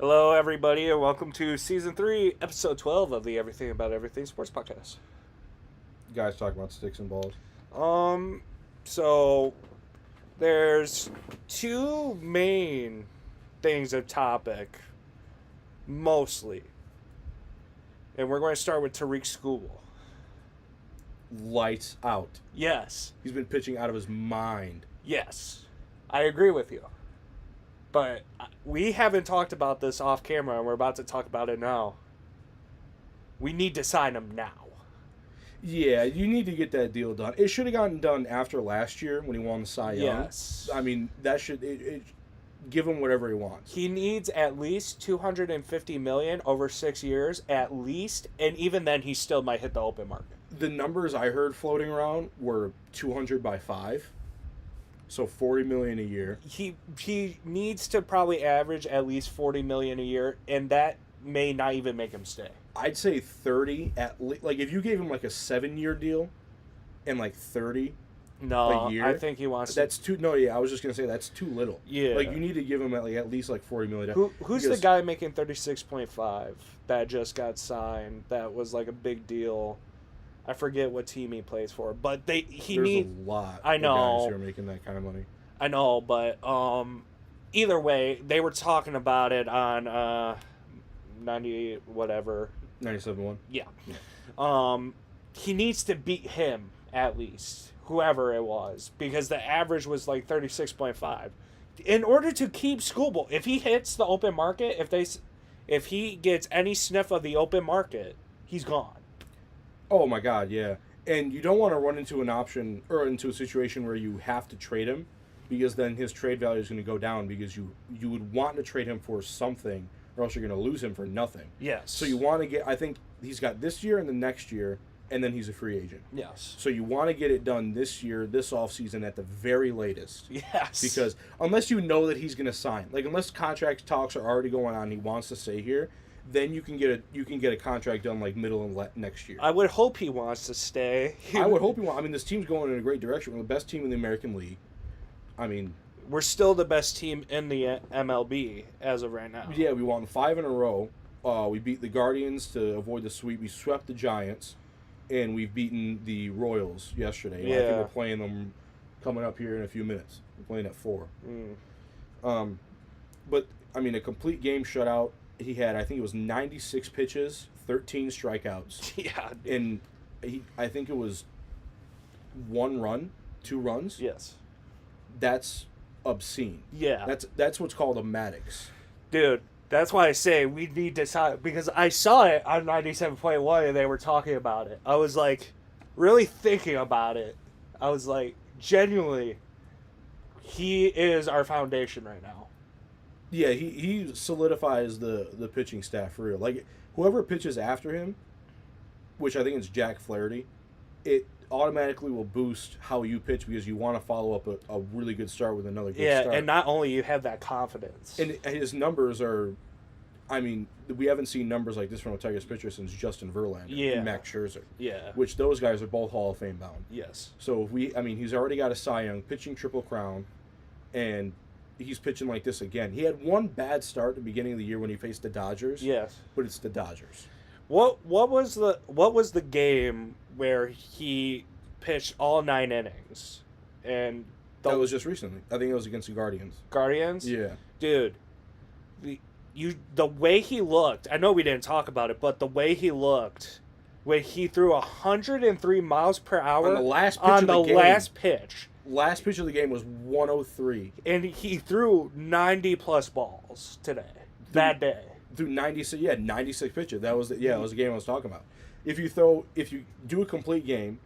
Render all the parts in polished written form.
Hello, everybody, and welcome to Season 3, Episode 12 of the Everything About Everything Sports Podcast. Guys talk about sticks and balls. So there's two main things of topic, mostly. And we're going to start with Tariq Skubal. Lights out. Yes. He's been pitching out of his mind. Yes. I agree with you. But we haven't talked about this off camera, and we're about to talk about it now. We need to sign him now. Yeah, you need to get that deal done. It should have gotten done after last year when he won the Cy Young. Yes. I mean, that should give him whatever he wants. He needs at least $250 million over 6 years, at least, and even then, he still might hit the open market. The numbers I heard floating around were 200 by 5, so $40 million a year. He needs to probably average at least $40 million a year, and that may not even make him stay. I'd say 30 at least. Like if you gave him like a 7-year deal, and like 30. No, a year, I think he wants. That's too. No, yeah, I was just gonna say that's too little. Yeah, like you need to give him at least like $40 million. Who's the guy making 36.5 that just got signed? That was like a big deal. I forget what team he plays for, but there's a lot. I know. Of guys who are making that kind of money. I know, but either way, they were talking about it on 90 whatever. 97.1. Yeah. He needs to beat him at least, whoever it was, because the average was like 36.5. In order to keep Skubal, if he hits the open market, if he gets any sniff of the open market, he's gone. Oh my God, yeah. And you don't want to run into an option or into a situation where you have to trade him, because then his trade value is going to go down because you would want to trade him for something, or else you're going to lose him for nothing. Yes. So you want to get. I think he's got this year and the next year, and then he's a free agent. Yes. So you want to get it done this year, this offseason at the very latest. Yes. Because unless you know that he's going to sign, like unless contract talks are already going on, and he wants to stay here, then you can get a contract done like middle of next year. I would hope he wants to stay. I would hope he wants. I mean, this team's going in a great direction. We're the best team in the American League. I mean, we're still the best team in the MLB as of right now. Yeah, we won 5 in a row. We beat the Guardians to avoid the sweep. We swept the Giants, and we've beaten the Royals yesterday. Yeah. I think we're playing them coming up here in a few minutes. We're playing at 4. But I mean, a complete game shutout. He had, I think it was 96 pitches, 13 strikeouts. Yeah. And I think it was 1 run, 2 runs. Yes. That's obscene. Yeah. That's what's called a Maddox. Dude, that's why I say we need to sign, because I saw it on 97.1 and they were talking about it. I was like, really thinking about it. I was like, genuinely, he is our foundation right now. Yeah, he solidifies the pitching staff for real. Like, whoever pitches after him, which I think is Jack Flaherty, it automatically will boost how you pitch because you want to follow up a really good start with another good start. Yeah, and not only you have that confidence. And his numbers are, I mean, we haven't seen numbers like this from a Tigers pitcher since Justin Verlander and Max Scherzer. Yeah. Which those guys are both Hall of Fame bound. Yes. So he's already got a Cy Young, pitching Triple Crown, and he's pitching like this again. He had one bad start at the beginning of the year when he faced the Dodgers. Yes. But it's the Dodgers. What was the game where he pitched all 9 innings? And that was just recently. I think it was against the Guardians. Guardians? Yeah. Dude, the way he looked, I know we didn't talk about it, but the way he looked when he threw 103 miles per hour on the last pitch Last pitch of the game was 103. And he threw 90-plus balls that day. Threw 96 pitches. That was it was the game I was talking about. If you do a complete game,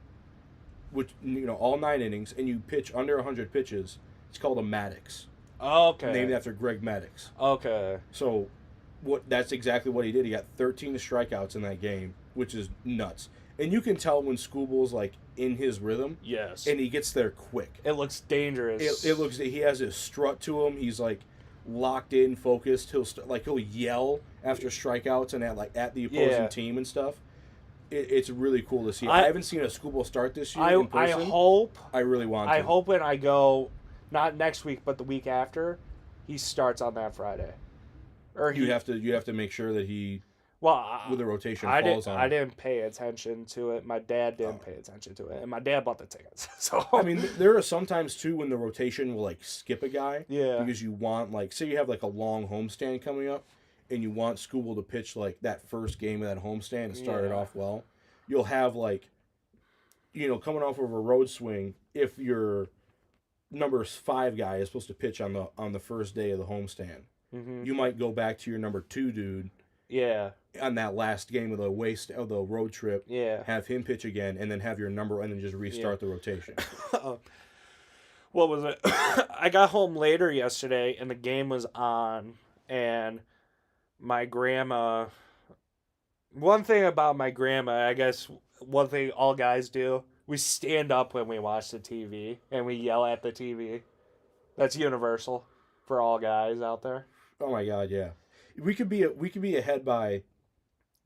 which all 9 innings, and you pitch under 100 pitches, it's called a Maddox. Okay. Named after Greg Maddox. Okay. So, that's exactly what he did. He got 13 strikeouts in that game, which is nuts. And you can tell when Skubal's like in his rhythm. Yes. And he gets there quick. It looks dangerous. It looks. He has his strut to him. He's like locked in, focused. He'll yell after strikeouts and at the opposing team and stuff. It's really cool to see. I haven't seen a Skubal start this year in person. I really want to. I hope when I go, not next week, but the week after, he starts on that Friday. Or You have to make sure that he well, with the rotation I falls didn't. on. I didn't pay attention to it. My dad didn't pay attention to it, and my dad bought the tickets. So I mean, there are sometimes too when the rotation will like skip a guy. Yeah. Because you want like, say you have like a long homestand coming up, and you want Skubal to pitch like that first game of that homestand and start it Yeah. off well. You'll have like, coming off of a road swing, if your number 5 guy is supposed to pitch on the first day of the homestand, you might go back to your number 2 dude. Yeah. On that last game of the road trip, Yeah. have him pitch again, and then have your number, and then just restart the rotation. What was it? I got home later yesterday, and the game was on, and my grandma. One thing about my grandma, I guess, one thing all guys do, we stand up when we watch the TV, and we yell at the TV. That's universal for all guys out there. Oh my God, yeah. We could be ahead by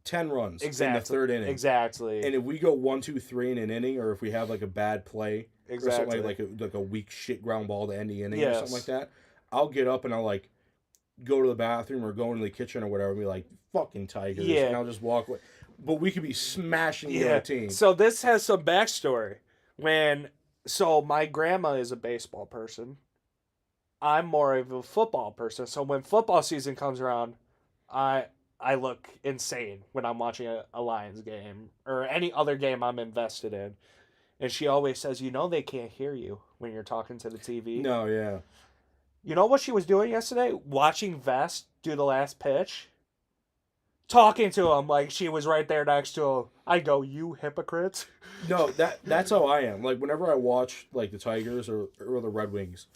10 runs in the third inning. Exactly. And if we go 1, 2, 3 in an inning, or if we have like a bad play, or something like a weak shit ground ball to end the inning or something like that, I'll get up and I'll like go to the bathroom or go into the kitchen or whatever and be like, fucking Tigers. Yeah. And I'll just walk away. But we could be smashing the other team. So this has some backstory. So my grandma is a baseball person. I'm more of a football person. So when football season comes around, I look insane when I'm watching a Lions game or any other game I'm invested in. And she always says, they can't hear you when you're talking to the TV. No, yeah. You know what she was doing yesterday? Watching Vest do the last pitch. Talking to him like she was right there next to him. I go, you hypocrites. No, that's how I am. Like whenever I watch like the Tigers or the Red Wings,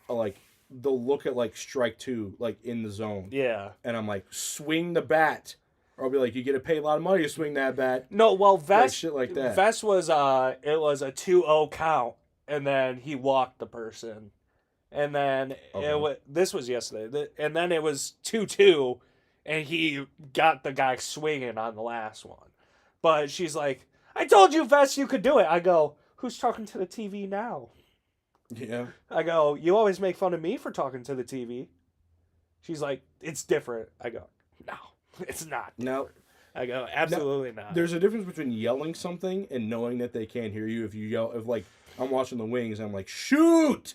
they'll look at like strike 2 like in the zone. Yeah. And I'm like, swing the bat. Or I'll be like, you get to pay a lot of money to swing that bat. No, well, Vest, shit like that. Vest was it was a 2-0 count, and then he walked the person, and then this was yesterday, and then it was 2-2, and he got the guy swinging on the last one, but she's like, I told you, Vest, you could do it. I go, who's talking to the TV now? Yeah. I go, you always make fun of me for talking to the TV. She's like, it's different. I go, no. It's not. No. I go, absolutely not. There's a difference between yelling something and knowing that they can't hear you. If you yell, like I'm watching the Wings, I'm like, shoot!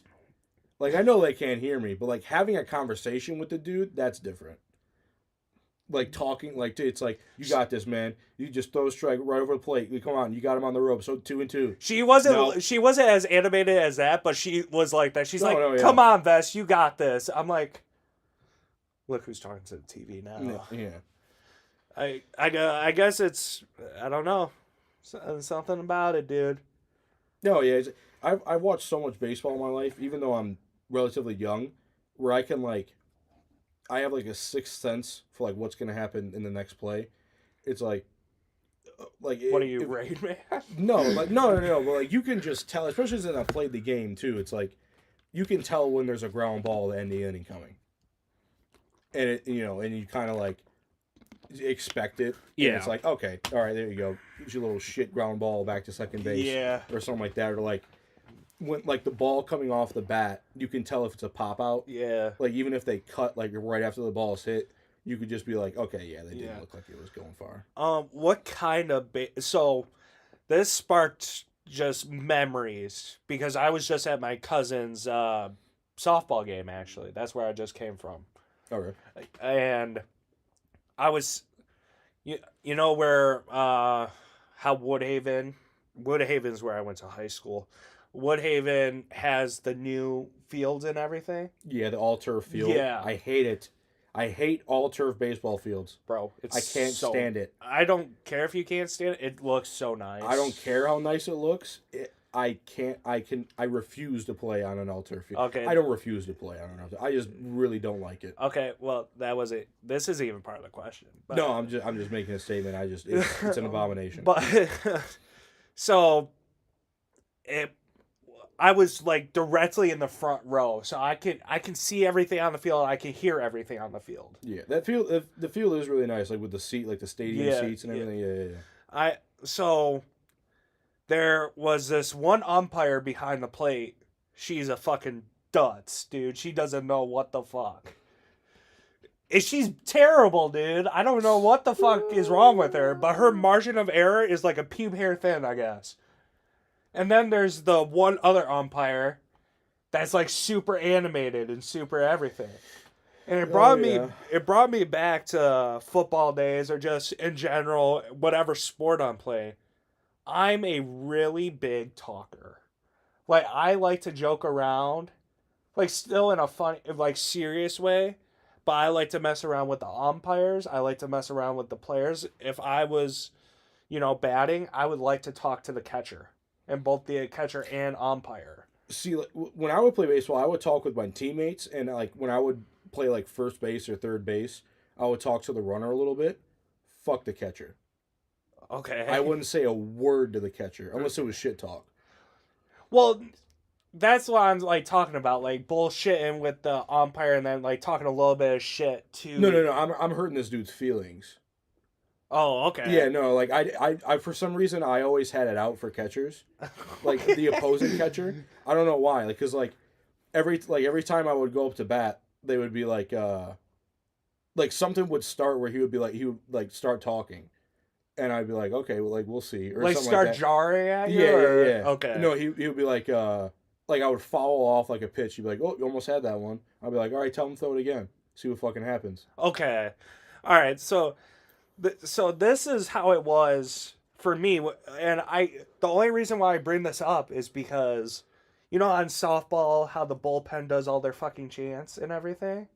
Like I know they can't hear me, but like having a conversation with the dude, that's different. Like talking, like it's like, you got this, man. You just throw a strike right over the plate. Come on, you got him on the rope. So 2-2. She wasn't as animated as that, but she was like that. She's come on, Vest, you got this. I'm like, look who's talking to the TV now. Yeah. I guess it's, I don't know, something about it, dude. No, yeah, I've watched so much baseball in my life, even though I'm relatively young, where I can I have like a sixth sense for like what's gonna happen in the next play. It's like what are you, Rain Man? No, no, but like you can just tell, especially since I've played the game too. It's like you can tell when there's a ground ball to end the inning coming, and and you kind of like expect it. Yeah. And it's like, okay, all right, there you go. Gives you a little shit ground ball back to second base. Yeah. Or something like that. Or like when like the ball coming off the bat, you can tell if it's a pop out. Yeah. Like even if they cut like right after the ball's hit, you could just be like, okay, yeah, they didn't look like it was going far. What kind of so this sparked just memories because I was just at my cousin's softball game actually. That's where I just came from. Okay. And I was, you know where, how Woodhaven's where I went to high school. Woodhaven has the new fields and everything. Yeah, the all-turf field. Yeah. I hate it. I hate all-turf baseball fields. Bro, I can't stand it. I don't care if you can't stand it. It looks so nice. I don't care how nice it looks. I refuse to play on an all-turf field. Okay. I don't refuse to play on an all-turf. I just really don't like it. Okay, well, that was it. This isn't even part of the question. But, No, I'm just making a statement. It's an abomination. But so I was like directly in the front row, so I can see everything on the field. I can hear everything on the field. Yeah, that field, the field is really nice, like with the seat, like the stadium seats and everything. Yeah. So there was this one umpire behind the plate. She's a fucking dutz, dude. She doesn't know what the fuck. She's terrible, dude. I don't know what the fuck is wrong with her, but her margin of error is like a pube hair thin, I guess. And then there's the one other umpire that's like super animated and super everything. And it brought me back to football days or just in general whatever sport I'm playing. I'm a really big talker. Like I like to joke around, like still in a fun like serious way, but I like to mess around with the umpires. I like to mess around with the players. If I was, batting, I would like to talk to the catcher and both the catcher and umpire. See, like, when I would play baseball, I would talk with my teammates, and like when I would play like first base or third base, I would talk to the runner a little bit. Fuck the catcher. Okay. I wouldn't say a word to the catcher unless it was shit talk. Well, that's what I'm like talking about, like bullshitting with the umpire and then like talking a little bit of shit to. No. I'm hurting this dude's feelings. Oh, okay. Yeah, no, like I for some reason I always had it out for catchers, like the opposing catcher. I don't know why, like because every time I would go up to bat, they would be like something would start where he would like start talking, and I'd be like, okay, well, like we'll see, or like something start like that. jarring at you. Yeah. Okay. No, he would be like I would foul off like a pitch. He'd be like, oh, you almost had that one. I'd be like, all right, tell him to throw it again. See what fucking happens. Okay. All right. So this is how it was for me, and the only reason why I bring this up is because, on softball how the bullpen does all their fucking chants and everything.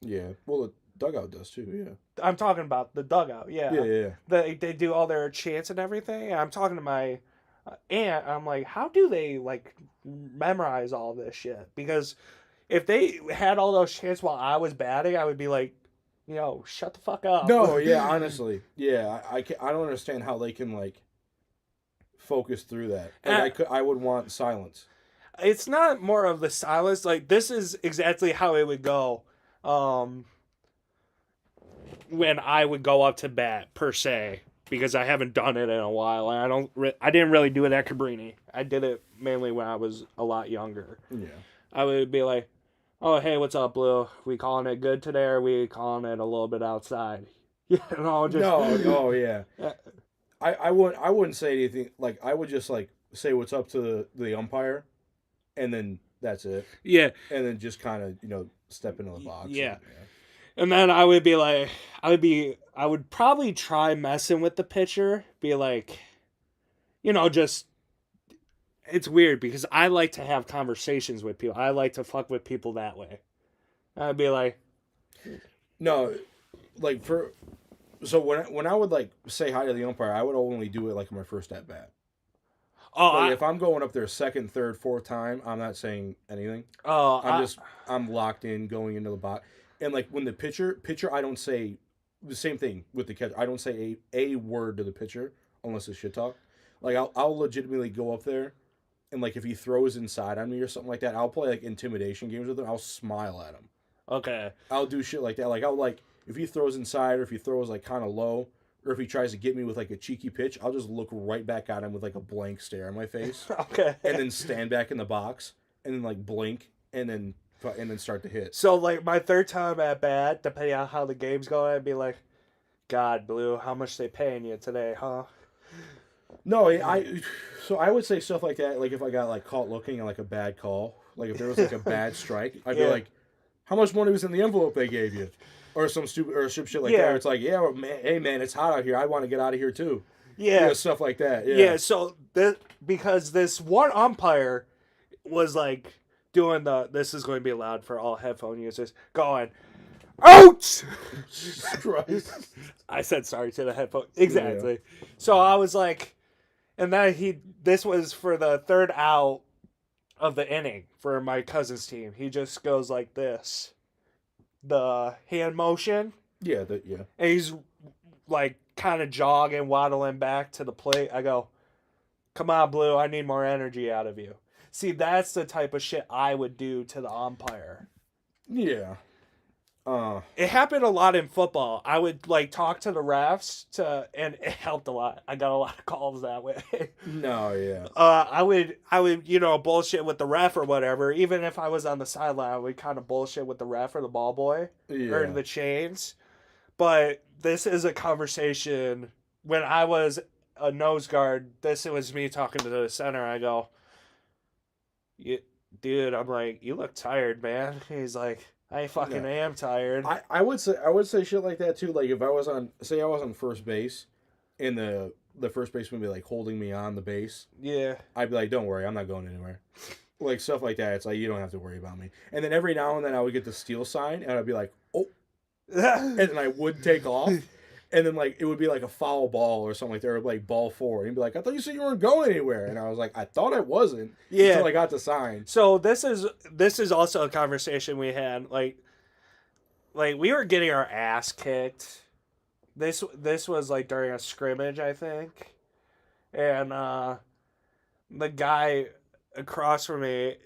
Yeah. Well, the dugout does too. Yeah. I'm talking about the dugout. Yeah. Yeah. They do all their chants and everything. And I'm talking to my aunt. I'm like, how do they like memorize all this shit? Because if they had all those chants while I was batting, I would be like, shut the fuck up. No, yeah, honestly, yeah, I don't understand how they can like focus through that. Like, I would want silence. It's not more of the silence. Like this is exactly how it would go, when I would go up to bat per se, because I haven't done it in a while. And I didn't really do it at Cabrini. I did it mainly when I was a lot younger. Yeah, I would be like, oh, hey, what's up, Blue? We calling it good today, or we calling it a little bit outside? Just... No, yeah. I wouldn't say anything. Like, I would just, like, say what's up to the umpire, and then that's it. Yeah. And then just kind of, step into the box. Yeah. And then I would be like, I would probably try messing with the pitcher, be like, just... It's weird because I like to have conversations with people. I like to fuck with people that way. I'd be like, no, like so when I would like say hi to the umpire, I would only do it like my first at bat. oh, Like, if I'm going up there second, third, fourth time, I'm not saying anything. I'm locked in going into the box. And like when the pitcher, I don't say the same thing with the catcher. I don't say a word to the pitcher unless it's shit talk. Like I'll legitimately go up there. And, like, if he throws inside on me or something like that, I'll play, like, intimidation games with him. I'll smile at him. Okay. I'll do shit like that. Like, if he throws inside or if he throws, like, kind of low or if he tries to get me with, like, a cheeky pitch, I'll just look right back at him with, like, a blank stare on my face. Okay. And then stand back in the box and then, like, blink and then start to hit. So, like, my third time at bat, depending on how the game's going, I'd be like, God, Blue, how much they paying you today, huh? No, so I would say stuff like that, like if I got like caught looking at like a bad call, like if there was like a bad strike, I'd be like, how much money was in the envelope they gave you? Or some stupid shit like that. It's like, yeah, well, man, hey man, it's hot out here. I want to get out of here too. Yeah. Stuff like that. Yeah, so because this one umpire was like doing this is going to be allowed for all headphone users, going, ouch! Jesus Christ. I said sorry to the headphone. Exactly. Yeah. So I was like, and then this was for the third out of the inning for my cousin's team. He just goes like this. The hand motion. Yeah, And he's like kind of jogging, waddling back to the plate. I go, come on, Blue, I need more energy out of you. See, that's the type of shit I would do to the umpire. Yeah. It happened a lot in football. I would like talk to the refs and it helped a lot. I got a lot of calls that way. No, yeah. I would, bullshit with the ref or whatever. Even if I was on the sideline, I would kind of bullshit with the ref or the ball boy or Yeah. the chains. But this is a conversation. When I was a nose guard, this was me talking to the center. I go, dude, I'm like, you look tired, man. He's like, I fucking No. am tired. I would say shit like that too. Like if I was on first base, and the first baseman would be like holding me on the base, Yeah. I'd be like, don't worry, I'm not going anywhere. Like stuff like that. It's like you don't have to worry about me. And then every now and then I would get the steal sign, and I'd be like, oh, and then I would take off. And then like it would be like a foul ball or something like that, or like ball 4. And he'd be like, I thought you said you weren't going anywhere. And I was like, I thought I wasn't. Yeah. Until I got the sign. So this is also a conversation we had. Like we were getting our ass kicked. This was like during a scrimmage, I think. And the guy across from me,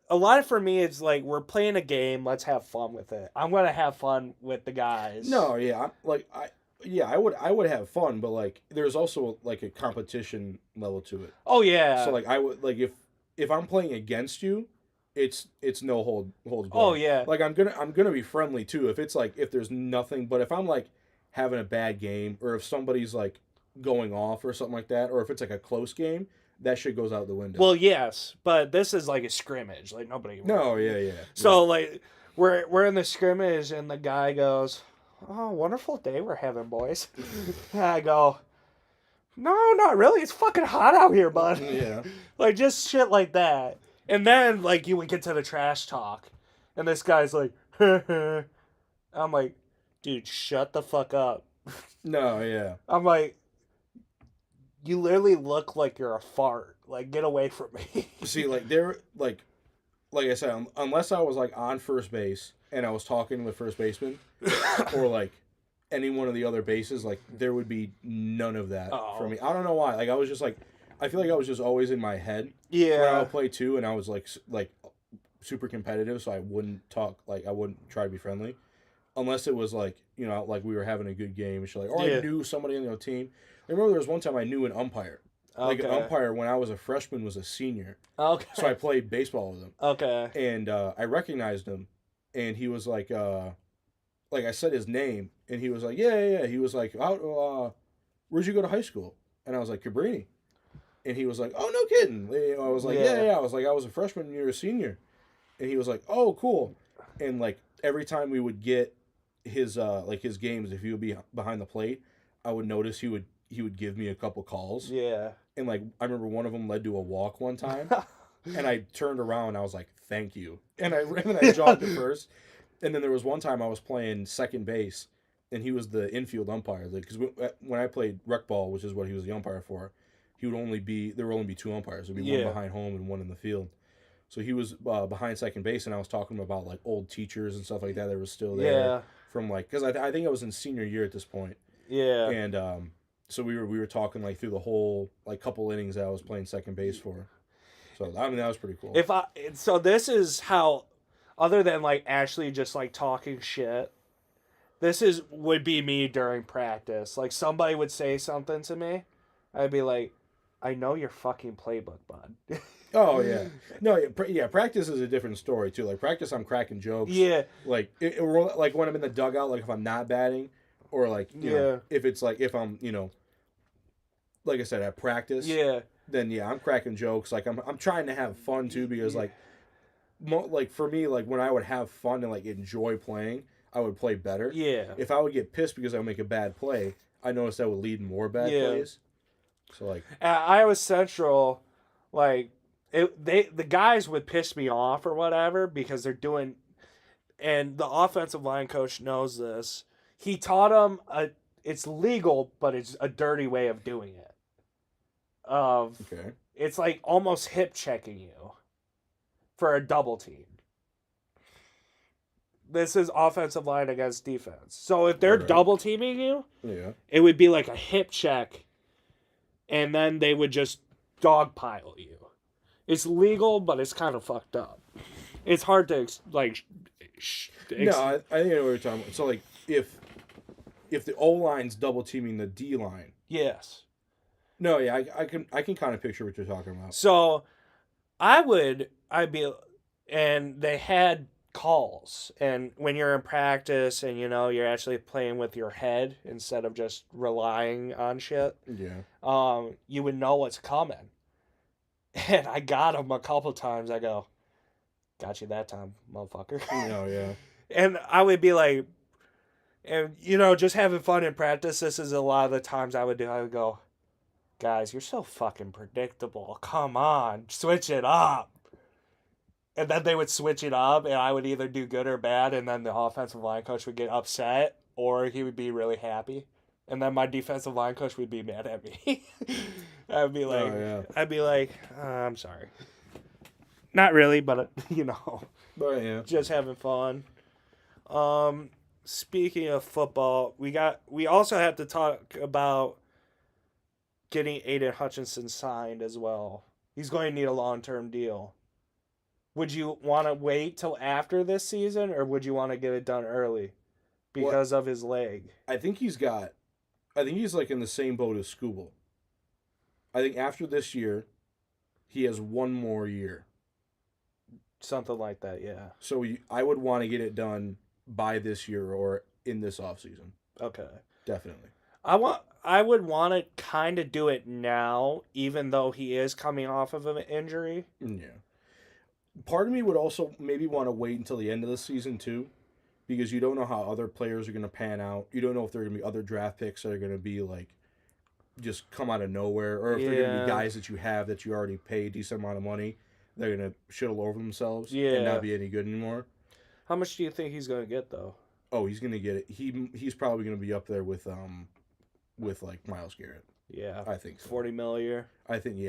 a lot for me it's like we're playing a game, let's have fun with it. I'm gonna have fun with the guys. No, yeah, I would have fun, but like there's also like a competition level to it. Oh yeah. So like I would like if I'm playing against you, it's no holds barred. Oh yeah. Like I'm gonna be friendly too. If it's like if there's nothing, but if I'm like having a bad game, or if somebody's like going off or something like that, or if it's like a close game, that shit goes out the window. Well, yes, but this is like a scrimmage. Like nobody. No, yeah. So like we're in the scrimmage and the guy goes, "Oh, wonderful day we're having, boys." And I go, "No, not really. It's fucking hot out here, bud." Yeah. Like just shit like that. And then like you would get to the trash talk, and this guy's like, I'm like, dude, shut the fuck up. No, yeah. I'm like, you literally look like you're a fart. Like, get away from me. See, like they're like I said, unless I was like on first base and I was talking to the first baseman, or like any one of the other bases, like there would be none of that for me. I don't know why. Like I was just like, I feel like I was just always in my head. Yeah. When I would play too, and I was like super competitive, so I wouldn't talk. Like I wouldn't try to be friendly, unless it was like like we were having a good game and shit. Like, or I knew somebody on the team. I remember there was one time I knew an umpire. Like an umpire when I was a freshman was a senior. Okay. So I played baseball with him. Okay. And I recognized him, and he was like I said his name, and he was like, yeah. He was like, where'd you go to high school? And I was like, Cabrini. And he was like, oh, no kidding. I was like, yeah. I was like, I was a freshman and you're a senior. And he was like, oh, cool. And like every time we would get his his games, if he would be behind the plate, I would notice he would give me a couple calls. Yeah. And like I remember one of them led to a walk one time, and I turned around and I was like, "Thank you," and I jogged at first. And then there was one time I was playing second base, and he was the infield umpire. Because when I played rec ball, which is what he was the umpire for, there would only be 2 umpires. There'd be one behind home and one in the field. So he was behind second base, and I was talking about like old teachers and stuff like that were still there. Yeah. From like, because I think I was in senior year at this point. Yeah. And so we were talking like through the whole like couple innings that I was playing second base for. So I mean that was pretty cool. So this is how, other than like actually just like talking shit, would be me during practice. Like somebody would say something to me, I'd be like, I know your fucking playbook, bud. Oh yeah, no, yeah. Practice is a different story too. Like practice, I'm cracking jokes. Yeah. Like like when I'm in the dugout, like if I'm not batting, or like you know, if it's like if I'm like I said at practice. Yeah. Then yeah, I'm cracking jokes. Like I'm trying to have fun too because like for me like when I would have fun and like enjoy playing, I would play better. Yeah. If I would get pissed because I would make a bad play, I noticed that would lead to more bad plays. So like at Iowa Central, like the guys would piss me off or whatever because they're doing, and the offensive line coach knows this. He taught them it's legal, but it's a dirty way of doing it. Okay. It's like almost hip checking you for a double team. This is offensive line against defense. So if they're double teaming you, it would be like a hip check, and then they would just dogpile you. It's legal, but it's kind of fucked up. It's hard to like No, I think I know what you're talking about. So like if the O line's double teaming the D line. Yes. No, yeah, I can kind of picture what you're talking about. So I'd be, and they had calls, and when you're in practice and you're actually playing with your head instead of just relying on shit, Yeah. you would know what's coming. And I got him a couple times. I go, got you that time, motherfucker. No, yeah. And I would be like, and just having fun in practice. This is a lot of the times I would go, guys, you're so fucking predictable. Come on, switch it up. And then they would switch it up, and I would either do good or bad, and then the offensive line coach would get upset, or he would be really happy. And then my defensive line coach would be mad at me. I'd be like, I'm sorry. Not really, but But yeah. just having fun. Speaking of football, we also have to talk about getting Aiden Hutchinson signed as well. He's going to need a long-term deal. Would you want to wait till after this season, or would you want to get it done early because of his leg? I think he's like in the same boat as Skubal. I think after this year, he has one more year. Something like that, yeah. So I would want to get it done by this year or in this offseason. Okay. Definitely. I would want to kind of do it now, even though he is coming off of an injury. Yeah. Part of me would also maybe want to wait until the end of the season too, because you don't know how other players are going to pan out. You don't know if there are going to be other draft picks that are going to be like just come out of nowhere, or if they're going to be guys that you have that you already pay a decent amount of money. They're going to shit all over themselves and not be any good anymore. How much do you think he's going to get though? Oh, he's going to get it. He's probably going to be up there with like Myles Garrett. Yeah, I think so. 40 mil a year. I think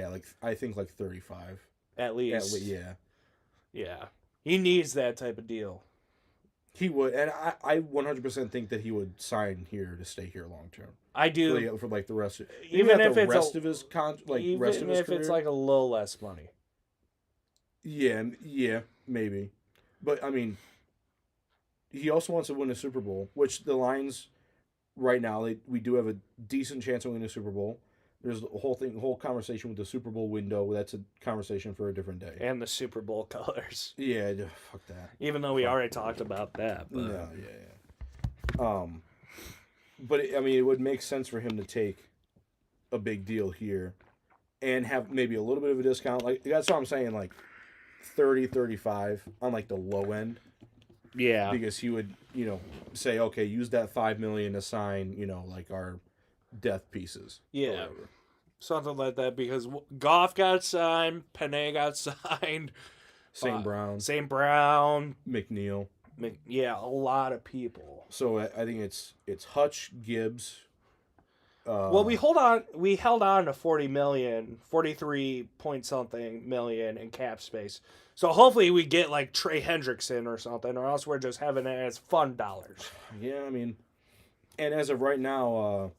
like 35 at least. Yeah. Yeah, he needs that type of deal. He would, and I 100% think that he would sign here to stay here long term. I do for like the rest of even if the it's rest of his even if it's like a little less money. Yeah, maybe, but I mean, he also wants to win a Super Bowl, which the Lions right now we do have a decent chance of winning a Super Bowl. There's the whole conversation with the Super Bowl window. That's a conversation for a different day. And the Super Bowl colors. Yeah, fuck that. Even though we already talked about that. But... No, yeah. But it would make sense for him to take a big deal here and have maybe a little bit of a discount. Like, that's what I'm saying, like 30, 35 on like the low end. Yeah. Because he would, say, okay, use that $5 million to sign, like our death pieces. Yeah. Something like that, because Goff got signed, Panay got signed, St. Brown, McNeil. Yeah, a lot of people. So I think it's Hutch, Gibbs. Well, we held on to 40 million, 43 point something million in cap space. So hopefully we get like Trey Hendrickson or something, or else we're just having it as fun dollars. Yeah, and as of right now,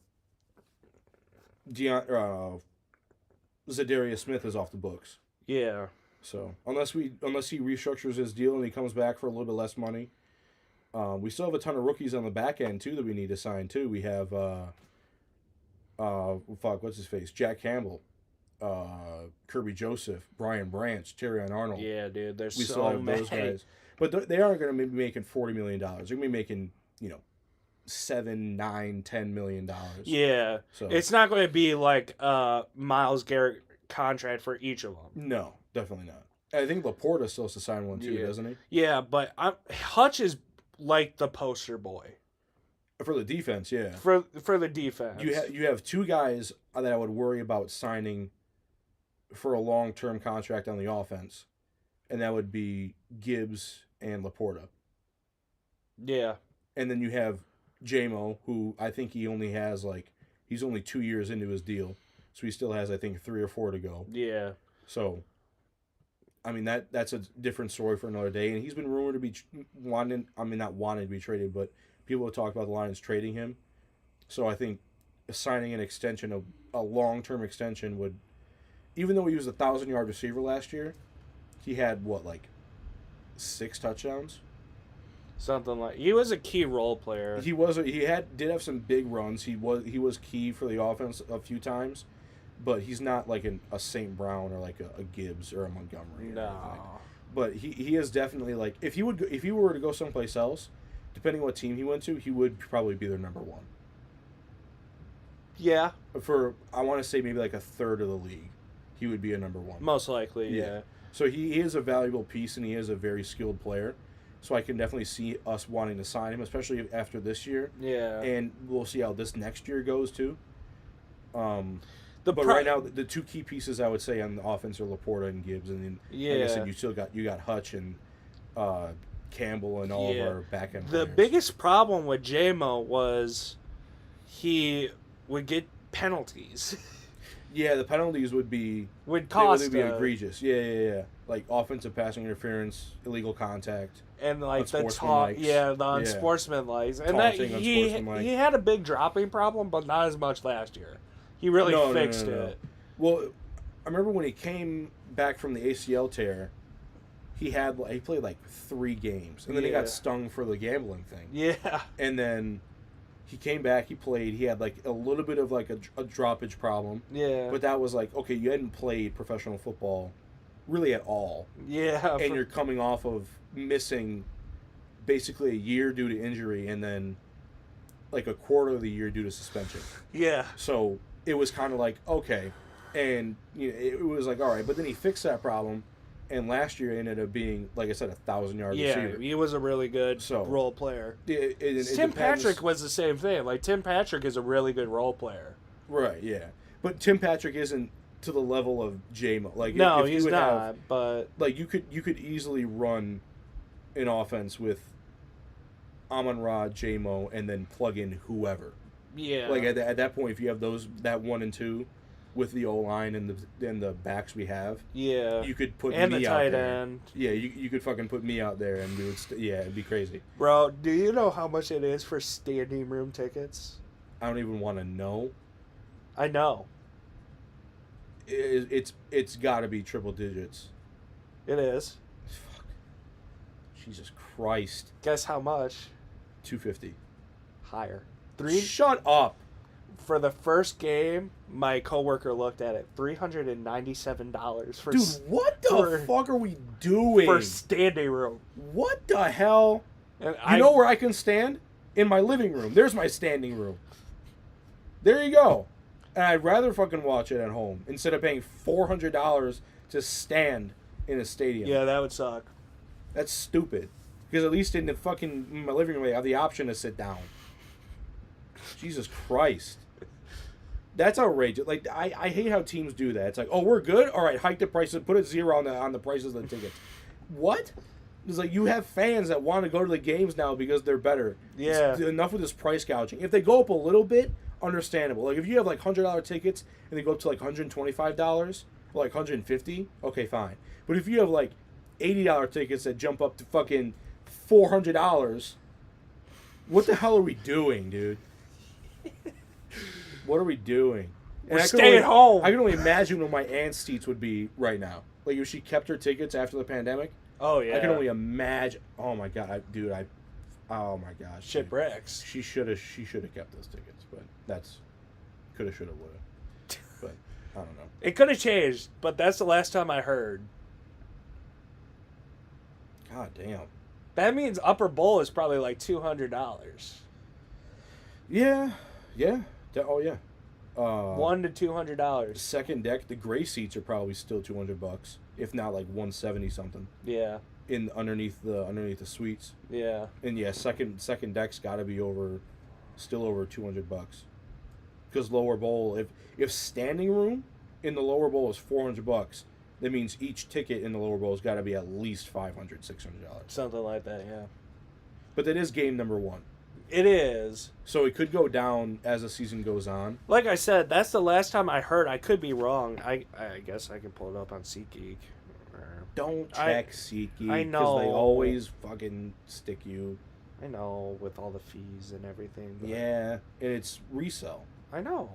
Zadarius Smith is off the books. Yeah. So unless he restructures his deal and he comes back for a little bit less money, we still have a ton of rookies on the back end too that we need to sign too. We have what's his face? Jack Campbell, Kirby Joseph, Brian Branch, Terrion Arnold. Yeah, dude. We still have those guys, but they aren't going to be making $40 million. They're going to be making $7, $9, $10 million. Yeah. So it's not going to be like Myles Garrett contract for each of them. No, definitely not. I think Laporta still has to sign one too, doesn't he? Yeah, but Hutch is like the poster boy for the defense. Yeah, for the defense. You have two guys that I would worry about signing for a long-term contract on the offense, and that would be Gibbs and Laporta. Yeah, and then you have J-Mo, who I think he only has he's only 2 years into his deal, so he still has I think 3 or 4 to go. Yeah. So, that's a different story for another day, and he's been rumored to be not wanting to be traded, but people have talked about the Lions trading him. So I think signing an extension, a long-term extension would, even though he was a 1,000-yard receiver last year, he had 6 touchdowns. Something like he was a key role player. He did have some big runs. He was key for the offense a few times, but he's not like a St. Brown or like a Gibbs or a Montgomery. Or No. anything. But he is definitely like if he were to go someplace else, depending on what team he went to, he would probably be their number one. Yeah, For I want to say maybe like a third of the league, he would be a number one. most likely. Yeah. So he is a valuable piece and he is a very skilled player. So I can definitely see us wanting to sign him, especially after this year. Yeah. And we'll see how this next year goes too. The But right now, the two key pieces I would say on the offense are Laporta and Gibbs, and then like I said, you got Hutch and Campbell and all of our back end. The players. biggest problem with JMO was he would get penalties. Yeah, the penalties would be Cost be egregious. Yeah. Like offensive passing interference, illegal contact. and like the Unsportsmanlike. the unsportsmanlike, and that Taunting, he unsportsmanlike. had a big dropping problem, but not as much last year. He really fixed it. Well, I remember when he came back from the ACL tear, he played like 3 games, and then he Yeah. got stung for the gambling thing. Yeah, And then he came back, he played, he had like a little bit of like a droppage problem. yeah, But that was like, okay, you hadn't played professional football really at all. yeah. And you're coming off of missing basically a year due to injury and then like a quarter of the year due to suspension. yeah, So it was kind of like, okay. And it was like, all right. But then he fixed that problem. And last year ended up being, like I said, 1,000-yard receiver. he was a really good So, role player. It Tim depends- Patrick was the same thing. Like Tim Patrick is a really good role player. Right, yeah. But Tim Patrick isn't to the level of J-Mo. Like, No, if you he's would not. have- But like you could easily run an offense with Amon-Ra, J-Mo, and then plug in whoever. yeah, Like at that point, if you have that 1 and 2 with the O line and the backs we have, yeah, you could put and me the out tight there. end. Yeah, you could fucking put me out there and we would it'd be crazy. Bro, do you know how much it is for standing room tickets? I don't even want to know. I know It's got to be triple digits. it is. Fuck. Jesus Christ. Guess how much? $250. Higher. Shut up. For the first game, my coworker looked at it. $397 for Dude, what the fuck are we doing? for standing room. What the hell? And You know where I can stand? In my living room. There's my standing room. There you go. And I'd rather fucking watch it at home instead of paying $400 to stand in a stadium. Yeah, that would suck. That's stupid. Because at least in my living room, I have the option to sit down. Jesus Christ. That's outrageous. Like I hate how teams do that. It's like, oh, we're good. All right, hike the prices. Put a 0 on the prices of the tickets. What? It's like you have fans that want to go to the games now because they're better. Yeah. Enough with this price gouging. If they go up a little bit, understandable. Like if you have like $100 tickets and they go up to like $125 or like $150, okay, fine. But if you have like $80 tickets that jump up to fucking $400, what the hell are we doing, dude? What are we doing? We're I can staying home. I can only imagine what my aunt's seats would be right now. Like if she kept her tickets after the pandemic. Oh yeah. I can only imagine. Oh my god, dude! Oh my gosh. Shit dude. bricks. She should have kept those tickets, but that's coulda, shoulda, woulda. But I don't know. It could have changed, but that's the last time I heard. God damn. That means Upper Bowl is probably like $200. Yeah. Oh yeah. $100 to $200. Second deck, the gray seats are probably still $200, if not like 170 something. Yeah. In underneath the suites. Yeah. And yeah, second deck's got to be still over $200. Because lower bowl, if standing room in the lower bowl is $400, that means each ticket in the lower bowl has got to be at least $500, $600. Something like that, yeah. But that is game number 1. It is. So it could go down as the season goes on. Like I said, that's the last time I heard. I could be wrong. I guess I can pull it up on SeatGeek. Don't check SeatGeek. I know. Because they always fucking stick you. I know, with all the fees and everything. But Yeah, and it's resell. I know.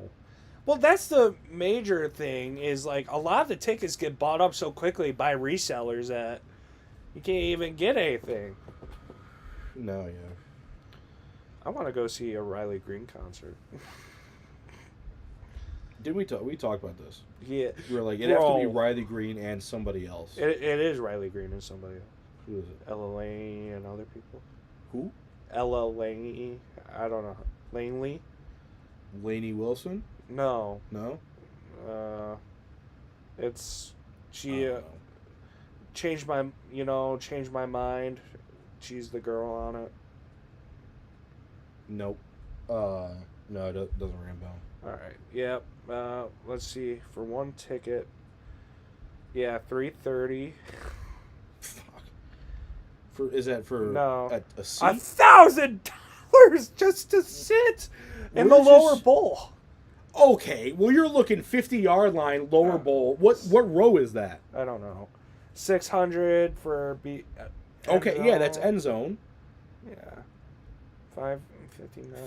Well, that's the major thing is, like, a lot of the tickets get bought up so quickly by resellers that you can't even get anything. No, yeah. I want to go see a Riley Green concert. Did we talk? We talked about this. Yeah. We were like, it'd have to be Bro. Riley Green and somebody else. It is Riley Green and somebody else. Who is it? Ella Laney and other people. Who? Ella Laney. I don't know. Laney? Lainey Wilson? No. No. It's I she don't know. changed my mind. She's the girl on it. Nope. No, it doesn't ring a bell. All right. Yep. Let's see. For one ticket. Yeah, $330. Fuck. Is that for No. a seat? $1,000 just to sit in the We're lower just- bowl. Okay, well you're looking 50-yard line, lower bowl. What row is that? I don't know. 600 for end Okay, yeah, that's zone. end zone. Yeah. 559.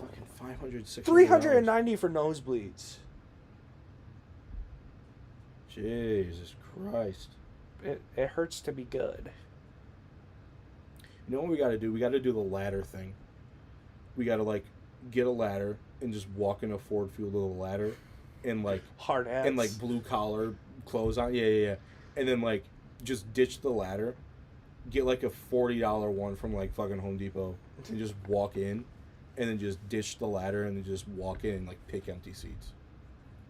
Fucking 500, 600. $390 for nosebleeds. Jesus Christ. It hurts to be good. You know what we got to do? We got to do the ladder thing. We got to like get a ladder and just walk in a Ford Field with a ladder and like Hard hats. and like blue collar clothes on. Yeah. And then like just ditch the ladder. Get like a $40 one from like fucking Home Depot and just walk in and then just ditch the ladder and then just walk in and like pick empty seats.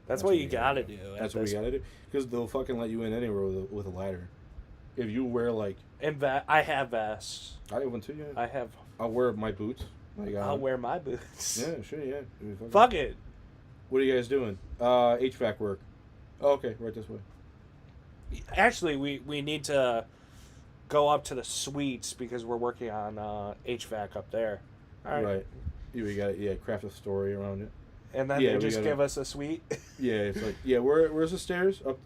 That's what you gotta do. That's what we gotta do. Because they'll fucking let you in anywhere with a ladder. If you wear like... And I have vests. I have one too, yeah. I have. I'll wear my boots. Like, I'll wear my boots. Yeah, sure, yeah. Fuck it. What are you guys doing? HVAC work. Oh, okay, right this way. Actually, we need to go up to the suites because we're working on HVAC up there. All right. Right. Yeah, we got craft a story around it. And then Yeah, they we just gotta- give us a suite. Yeah, it's like, where's the stairs? Up,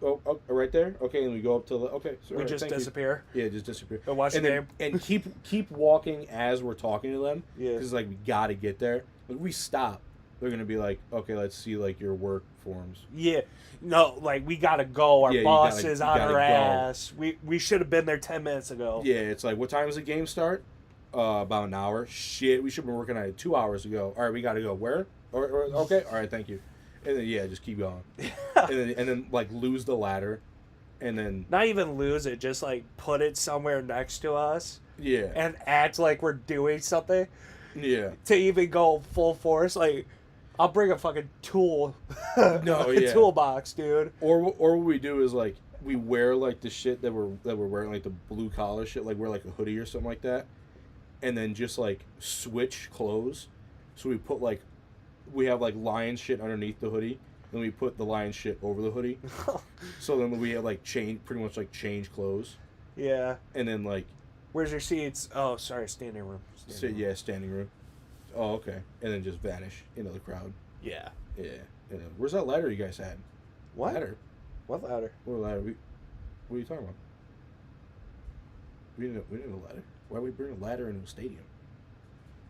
right there? Okay, and we go up to the... Okay, so We alright, just thank you. disappear. Yeah, just disappear. And watch and the then, game. and keep walking as we're talking to them. Yeah. Because like we gotta get there. Like we stop, they're gonna be like, okay, let's see like your work forms. Yeah. No, like we gotta go. Our Yeah, you boss gotta- is you on gotta our go. ass. We should have been there 10 minutes ago. Yeah, it's like, what time does the game start? About an hour. Shit, we should have been working on it 2 hours ago. All right, we gotta go. Where? Okay, all right, thank you. And then just keep going. and then like lose the ladder, and then Not even lose it, just like put it somewhere next to us yeah, and act like we're doing something yeah. to even go full force. Like, I'll bring a fucking tool. No, a yeah. toolbox, dude. Or what we do is like we wear like the shit that we're wearing, like the blue collar shit, like wear like a hoodie or something like that, and then just like switch clothes. So we put like we have like lion shit underneath the hoodie, then we put the lion shit over the hoodie. So then we have like pretty much like change clothes, Yeah. and then like Where's your seats? Oh, sorry, standing room. standing room. Oh, okay, and then just vanish into the crowd. Yeah. Yeah. And then, where's that ladder you guys had? What? Ladder? What ladder? What ladder? What are you talking about? We didn't a ladder. Why would we bring a ladder into a stadium?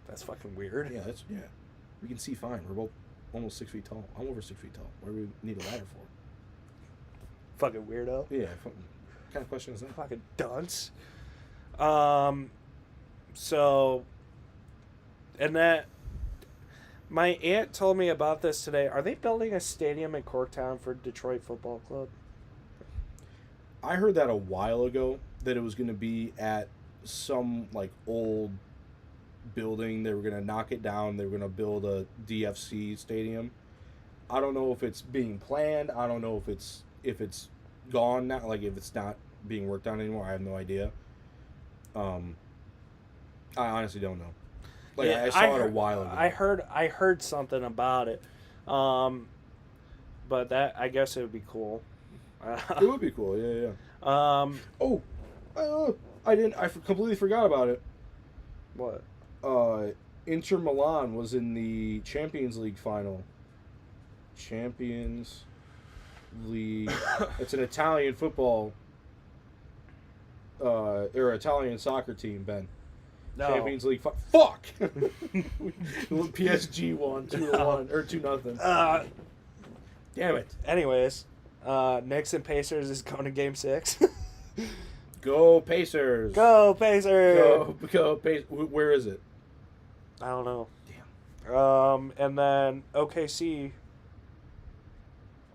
That's fucking weird. Yeah, we can see fine. We're both almost 6 feet tall. I'm over 6 feet tall. Why do we need a ladder for? Fucking weirdo. Yeah, what kind of question is that? Fucking dunce. So, and that, my aunt told me about this today. Are they building a stadium in Corktown for Detroit Football Club? I heard that a while ago, that it was going to be at some like old building. They were going to knock it down. They were going to build a DFC stadium. I don't know if it's being planned. I don't know if it's gone now, like if it's not being worked on anymore. I have no idea. I honestly don't know. Like Yeah, I saw it a while ago. I heard something about it. But that, I guess it would be cool. It would be cool. Yeah. I completely forgot about it. What? Inter Milan was in the Champions League final. Champions League. It's an Italian football or Italian soccer team, Ben. No. Champions League. Fuck. PSG won 2-1 or 2-0. Damn it. Anyways, Knicks and Pacers is going to Game 6. Go Pacers. Go Pacers. Go Pacers. Where is it? I don't know. Damn. And then OKC,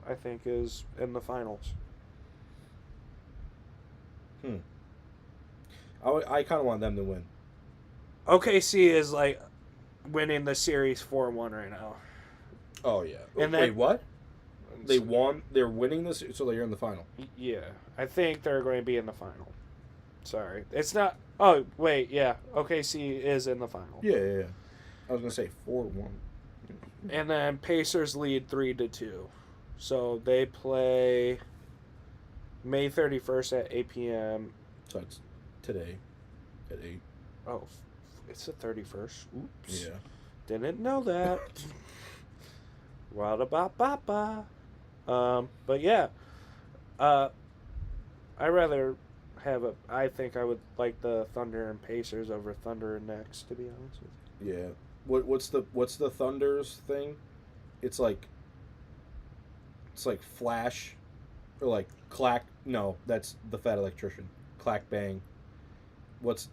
I think, is in the finals. I kind of want them to win. OKC is like winning the series 4-1 right now. Oh yeah. And Wait, then- what? They won. They're winning this, so they're in the final. Yeah, I think they're going to be in the final. Sorry, it's not. Oh wait, yeah, OKC is in the final. Yeah. I was gonna say 4-1. And then Pacers lead 3-2, so they play May 31st at 8 p.m. So it's today at 8. Oh, it's the 31st. Oops. Yeah. Didn't know that. Ba-da-ba-ba-ba. But yeah, I rather have a. I think I would like the Thunder and Pacers over Thunder and Knicks, to be honest with Yeah. What's the Thunder's thing? It's like flash, or like clack. No, that's the Fat Electrician. Clack bang.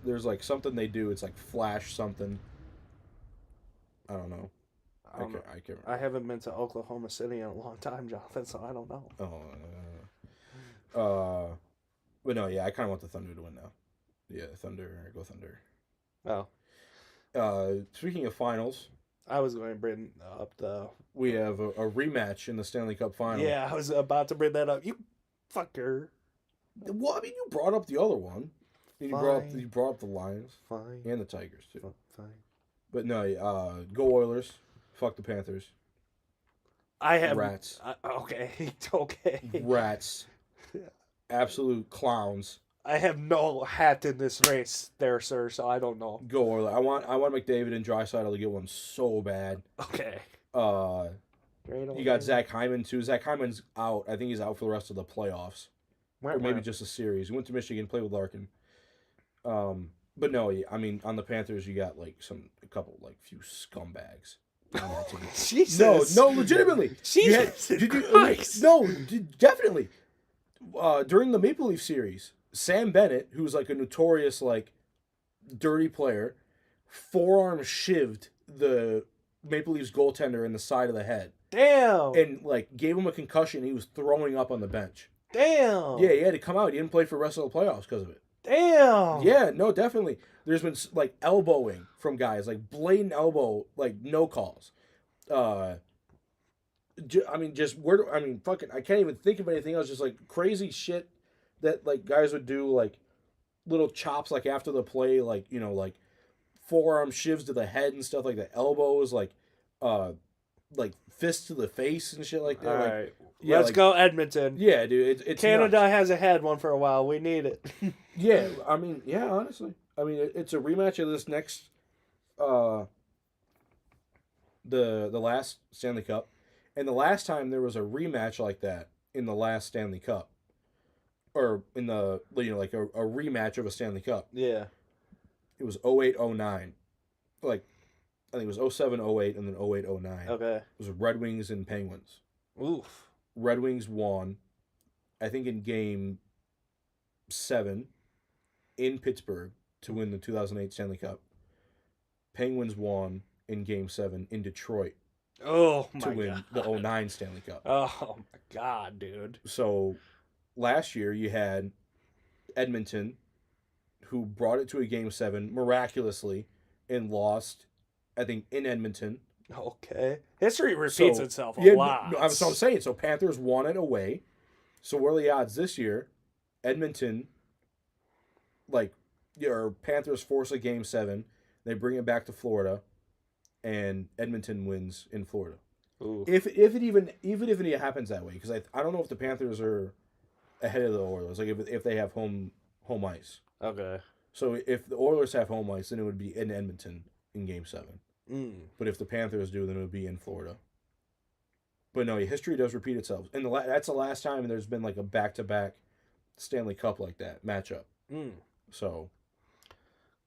There's like something they do. It's like flash something. I don't know. I don't know. I can't remember. I haven't been to Oklahoma City in a long time, Jonathan, so I don't know. But no, yeah, I kind of want the Thunder to win now. Yeah, Thunder, go Thunder. Oh, Speaking of finals, I was going to bring up the. we have a rematch in the Stanley Cup final. Yeah, I was about to bring that up. You fucker. Well, I mean, you brought up the other one. And Fine. you brought up the Lions Fine. and the Tigers too. Fine. But no, go Oilers. Fuck the Panthers. I have Rats. Okay. Okay. Rats. Absolute clowns. I have no hat in this race, there, sir. So I don't know. Go Oilers. I want McDavid and Draisaitl to get one so bad. Okay. You got Zach Hyman too. Zach Hyman's out. I think he's out for the rest of the playoffs, or maybe just a series. He went to Michigan, played with Larkin. But no, I mean, on the Panthers, you got like a couple few scumbags. On that team. Jesus. No, legitimately. Jesus Christ. Definitely. During the Maple Leaf series, Sam Bennett, who's like a notorious dirty player, forearm shivved the Maple Leafs goaltender in the side of the head. Damn. And gave him a concussion. He was throwing up on the bench. Damn. Yeah, he had to come out. He didn't play for the rest of the playoffs because of it. Damn. Yeah, no, definitely. There's been elbowing from guys, blatant elbow, no calls. I can't even think of anything else. Just crazy shit that guys would do, little chops after the play, forearm shivs to the head and stuff like that. Elbows, fists to the face and shit like that. All right. Let's go Edmonton. Yeah, dude. It's Canada nuts. hasn't had one for a while. We need it. Yeah, honestly. It's a rematch of this next, the last Stanley Cup. And the last time there was a rematch like that in the last Stanley Cup, or in the, a rematch of a Stanley Cup, Yeah. it was 08-09. I think it was 07-08 and then 08-09. Okay. It was Red Wings and Penguins. Oof. Red Wings won, I think, in Game 7 in Pittsburgh to win the 2008 Stanley Cup. Penguins won in Game 7 in Detroit Oh, to my win God. the 09 Stanley Cup. Oh, my God, dude. So last year you had Edmonton, who brought it to a Game 7 miraculously and lost, I think, in Edmonton. Okay. History repeats itself a Yeah, lot. So I'm saying. So Panthers won it away. So what are the odds this year? Edmonton, or Panthers force a Game 7. They bring it back to Florida, and Edmonton wins in Florida. Ooh. If it happens that way, because I don't know if the Panthers are ahead of the Oilers. If they have home ice. Okay. So if the Oilers have home ice, then it would be in Edmonton in Game 7. But if the Panthers do, then it would be in Florida. But no, history does repeat itself. And that's the last time there's been a back-to-back Stanley Cup like that matchup. So.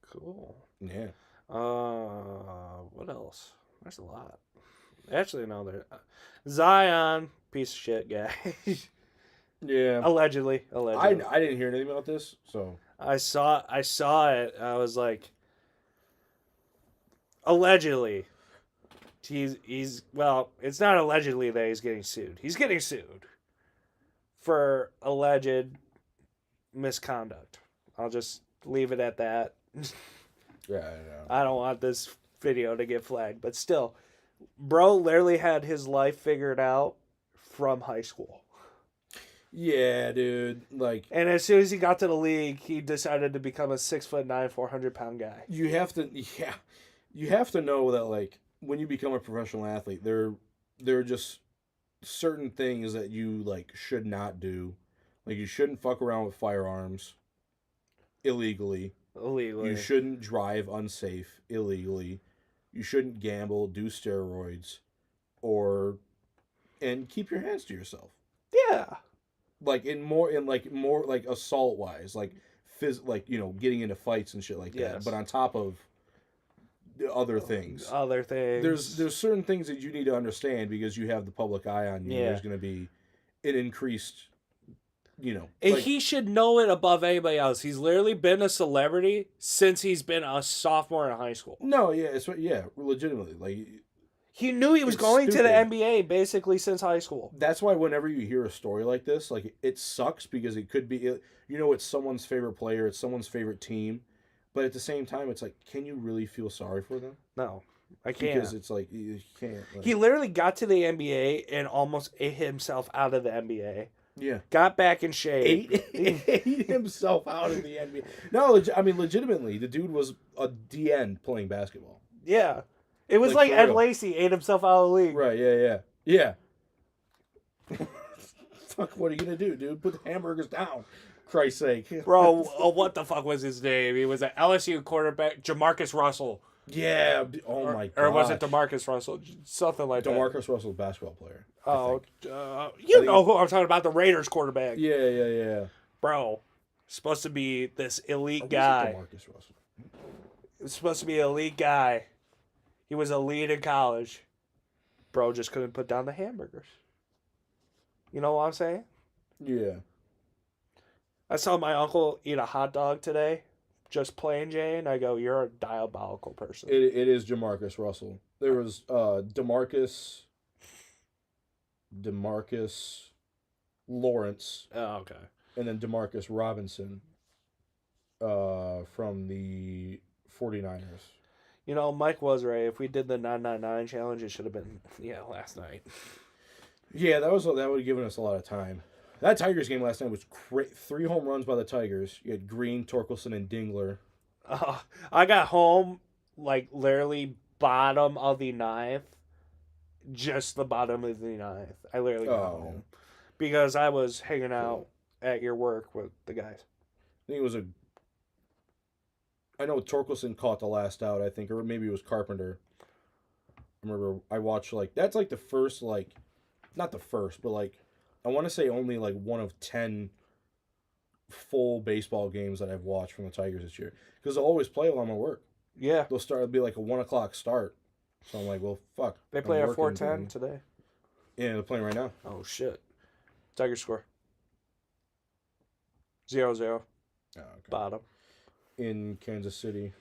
Cool. Yeah. What else? There's a lot. Actually, no, there. Zion, piece of shit guy. Yeah. Allegedly. I didn't hear anything about this, so. I saw it. I was like, allegedly. He's well, it's not allegedly that he's getting sued. He's getting sued for alleged misconduct. I'll just leave it at that. Yeah, I know. I don't want this video to get flagged, but still, bro literally had his life figured out from high school. Yeah, dude. Like, And as soon as he got to the league, he decided to become a 6'9", 400-pound guy. you have to know that, like, when you become a professional athlete, there are just certain things that you, like, should not do. Like, you shouldn't fuck around with firearms illegally. Illegally. You shouldn't drive unsafe illegally. You shouldn't gamble, do steroids, and keep your hands to yourself. Yeah. Like more like assault wise, like getting into fights and shit like that. Yes. But on top of the other things, there's certain things that you need to understand because you have the public eye on you. Yeah. There's going to be an increased, And he should know it above anybody else. He's literally been a celebrity since he's been a sophomore in high school. No, yeah, legitimately, like. He knew he was going to the NBA basically since high school. That's why whenever you hear a story like this, like, it sucks because it could be, it's someone's favorite player, it's someone's favorite team, but at the same time, it's like, can you really feel sorry for them? No, I can't. Because it's like, you can't. Like, He literally got to the NBA and almost ate himself out of the NBA. Yeah. Got back in shape. Ate himself out of the NBA. No, I mean, legitimately, the dude was a DN playing basketball. Yeah. It was like Ed Lacy ate himself out of the league. Right, yeah. Fuck, what are you going to do, dude? Put the hamburgers down. Christ's sake. Bro, what the fuck was his name? He was an LSU quarterback, Jamarcus Russell. Yeah. Oh, my God. Or was it DeMarcus Russell? Something like that. DeMarcus Russell's a basketball player. Oh, you know who I'm talking about, the Raiders quarterback. Yeah. Bro, supposed to be this elite guy. DeMarcus Russell. He was supposed to be an elite guy. He was elite in college. Bro just couldn't put down the hamburgers. You know what I'm saying? Yeah. I saw my uncle eat a hot dog today, just plain Jane. I go, you're a diabolical person. It is Jamarcus Russell. There was DeMarcus Lawrence. Oh, okay. And then DeMarcus Robinson from the 49ers. You know, Mike was right. If we did the 999 challenge, it should have been, last night. Yeah, that would have given us a lot of time. That Tigers game last night was 3 home runs by the Tigers. You had Green, Torkelson, and Dingler. I got home, like, literally bottom of the 9th. Just the bottom of the 9th. I literally got home. Because I was hanging out at your work with the guys. I think it was I know Torkelson caught the last out, I think, or maybe it was Carpenter. I remember I watched, that's like the first, not the first, but I want to say only one of 10 full baseball games that I've watched from the Tigers this year. Because they'll always play while I'm at work. Yeah. It'll be like a 1 o'clock start. So I'm like, well, fuck. They play at 4:10 today. Yeah, they're playing right now. Oh, shit. Tigers score. 0-0. Oh, okay. Bottom. In Kansas City.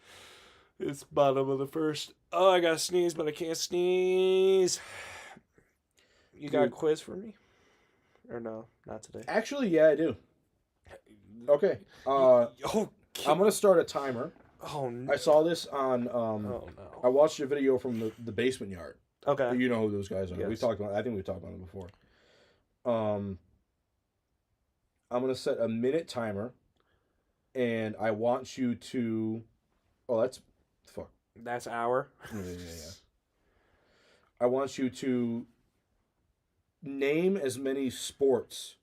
It's bottom of the first. Oh, I gotta sneeze, but I can't sneeze. You got a quiz for me? Or no, not today. Actually, yeah, I do. Okay. I'm gonna start a timer. Oh no. I saw this on oh no. I watched a video from the Basement Yard. Okay. You know who those guys are. Yes. I think we've talked about them before. I'm gonna set a minute timer, and I want you to. Oh, that's fuck. That's hour. Yeah. I want you to name as many sports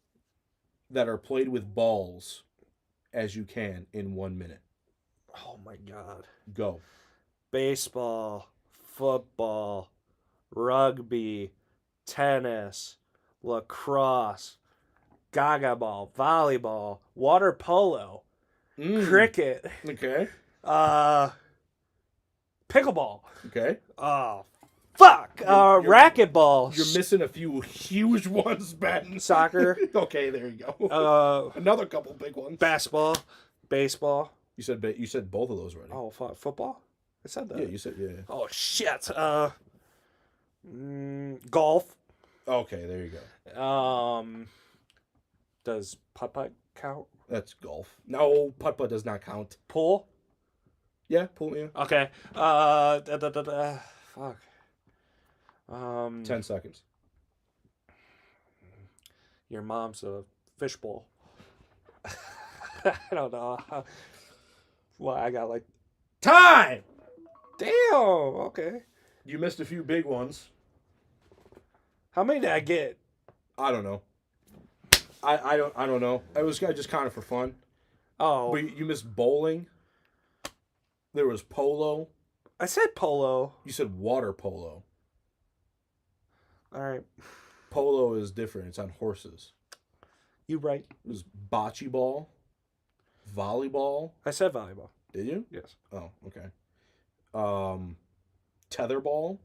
that are played with balls as you can in 1 minute. Oh my god. Go. Baseball, football, rugby, tennis, lacrosse, gaga ball, volleyball, water polo, cricket, Okay. pickleball. Okay. Oh, fuck. Racquetball. You're missing a few huge ones, Ben. Soccer. Okay, there you go. Another couple big ones. Basketball. Baseball. You said both of those already. Oh, fuck. Football? I said that. Yeah, you said yeah. Oh, shit. Golf. Okay, there you go. Does putt-putt count? That's golf. No, putt-putt does not count. Pool? Yeah, pool, yeah. Okay. Fuck. 10 seconds. Your mom's a fishbowl. I don't know. Well, I got like... Time! Damn! Okay. You missed a few big ones. How many did I get? I don't know. I don't know. It was just kind of for fun. Oh. But you missed bowling. There was polo. I said polo. You said water polo. All right. Polo is different. It's on horses. You right. It was bocce ball. Volleyball. I said volleyball. Did you? Yes. Oh, okay. Tetherball.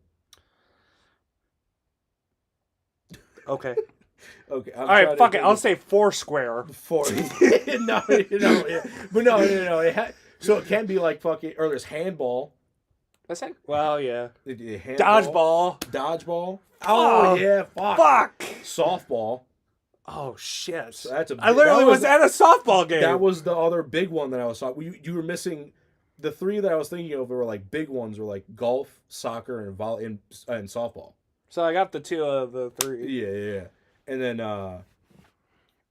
Okay. Okay. All right, fuck it. I'll say Foursquare. 40. No, yeah. But no. So it can be like fucking, or there's handball. I said, well, yeah. Handball, Dodgeball. Dodgeball. Oh, yeah, fuck. Fuck. Softball. Oh, shit. So that's I literally was at a softball game. That was the other big one that I was talking. You were missing the three that I was thinking of. Were like big ones. Were like golf, soccer, and and softball. So I got the two of the three. Yeah. And then,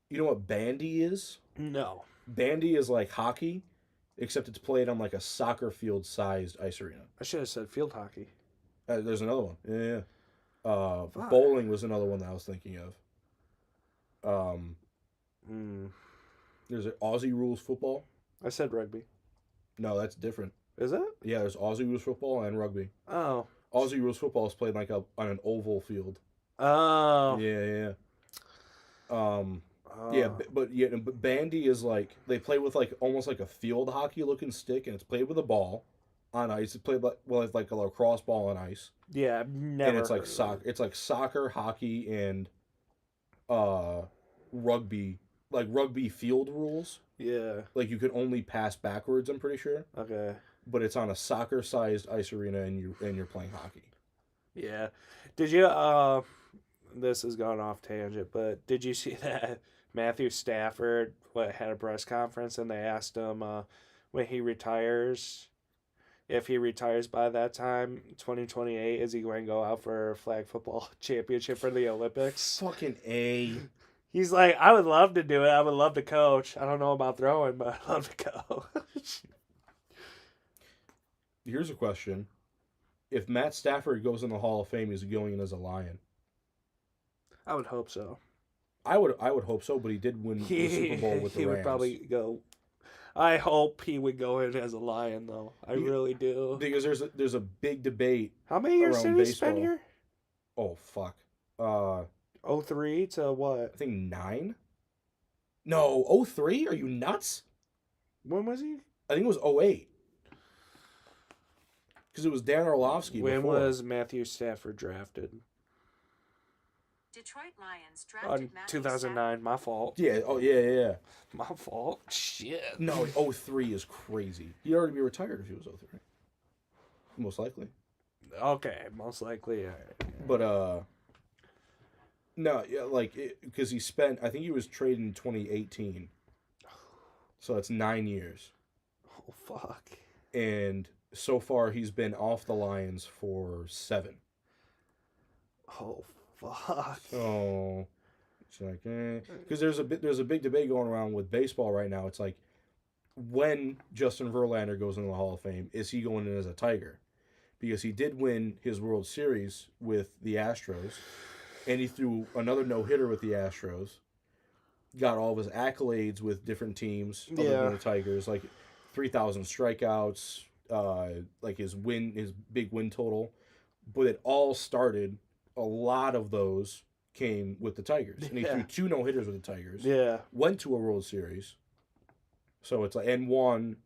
you know what bandy is? No. Bandy is like hockey, except it's played on like a soccer field sized ice arena. I should have said field hockey. There's another one. Yeah. Bowling was another one that I was thinking of. There's an Aussie rules football. I said rugby. No, that's different. Is it? Yeah, there's Aussie rules football and rugby. Oh. Aussie rules football is played like on an oval field. Oh. Yeah. Yeah, but bandy is like they play with like almost like a field hockey looking stick, and it's played with a ball on ice. It's played it's like a lacrosse ball on ice. Yeah, I've never. And it's like soccer. It's like soccer, hockey, and rugby. Like rugby field rules. Yeah. Like you can only pass backwards. I'm pretty sure. Okay. But it's on a soccer-sized ice arena, and you're playing hockey. Yeah. Did you? This has gone off tangent, but did you see that Matthew Stafford had a press conference and they asked him when he retires, if he retires by that time, 2028, is he going to go out for a flag football championship for the Olympics? Fucking A. He's like, I would love to do it. I would love to coach. I don't know about throwing, but I'd love to go. Here's a question. If Matt Stafford goes in the Hall of Fame, is he going in as a Lion? I would hope so. I would hope so, but he did win the Super Bowl with the Rams. He would probably go. I hope he would go in as a Lion, though. I really do. Because there's a big debate. How many years did he spend here? Oh, fuck. 03 to what? I think 9? No, 03? Are you nuts? When was he? I think it was 08. Because it was Dan Orlovsky When before. was Matthew Stafford drafted? Detroit Lions drafted Matthew 2009. My fault. Yeah. Oh, yeah. My fault. Shit. No, 03 is crazy. He'd already be retired if he was 03. Most likely. Okay, most likely. Yeah. But, no, yeah, like, because he spent, I think he was traded in 2018. So that's 9 years. Oh, fuck. And so far he's been off the Lions for 7. Oh, fuck. So it's like, because there's a big debate going around with baseball right now. It's like, when Justin Verlander goes into the Hall of Fame, is he going in as a Tiger? Because he did win his World Series with the Astros, and he threw another no-hitter with the Astros. Got all of his accolades with different teams other than the Tigers, like 3,000 strikeouts, like his big win total. But it all started, a lot of those came with the Tigers. And he threw 2 no-hitters with the Tigers. Yeah. Went to a World Series. So it's like, and won,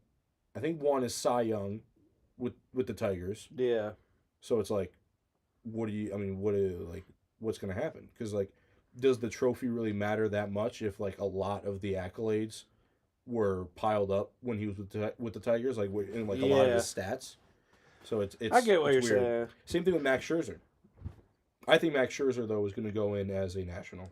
I think won is Cy Young with the Tigers. Yeah. So it's like, what's going to happen? Because, like, does the trophy really matter that much if, like, a lot of the accolades were piled up when he was with the Tigers, like, in, like, a lot of his stats? So it's I get what you're weird. saying. Same thing with Max Scherzer. I think Max Scherzer, though, is going to go in as a national.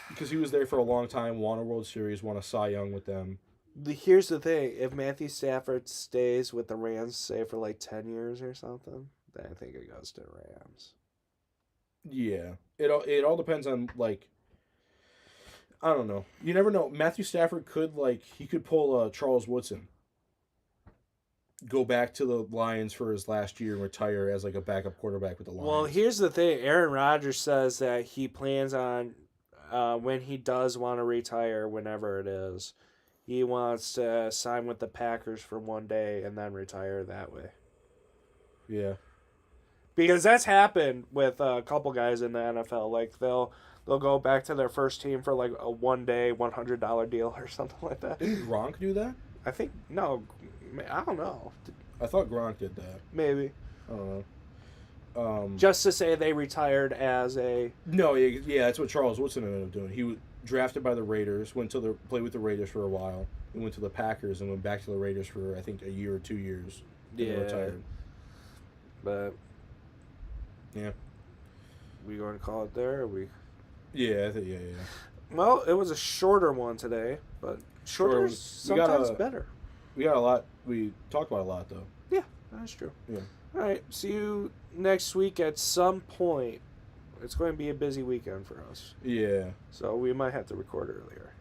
Because he was there for a long time, won a World Series, won a Cy Young with them. Here's the thing. If Matthew Stafford stays with the Rams, say, for like 10 years or something, then I think it goes to Rams. Yeah. It all depends on, like, I don't know. You never know. Matthew Stafford could, like, he could pull Charles Woodson. Go back to the Lions for his last year and retire as, like, a backup quarterback with the Lions. Well, here's the thing. Aaron Rodgers says that he plans on, when he does want to retire, whenever it is, he wants to sign with the Packers for one day and then retire that way. Yeah. Because that's happened with a couple guys in the NFL. Like, they'll go back to their first team for, like, a one-day, $100 deal or something like that. Didn't Gronk do that? I think, no, I don't know. I thought Gronk did that. Maybe. I don't know. Just to say they retired as a... No, yeah, that's what Charles Woodson ended up doing. He was drafted by the Raiders, played with the Raiders for a while, and went to the Packers and went back to the Raiders for, I think, a year or 2 years. Yeah. Retired. But... Yeah. We going to call it there? Or we... Yeah, I think, yeah. Well, it was a shorter one today, but shorter is sometimes better. We got a lot. We talked about a lot, though. Yeah, that's true. Yeah. All right, see you next week at some point. It's going to be a busy weekend for us. Yeah. So we might have to record earlier.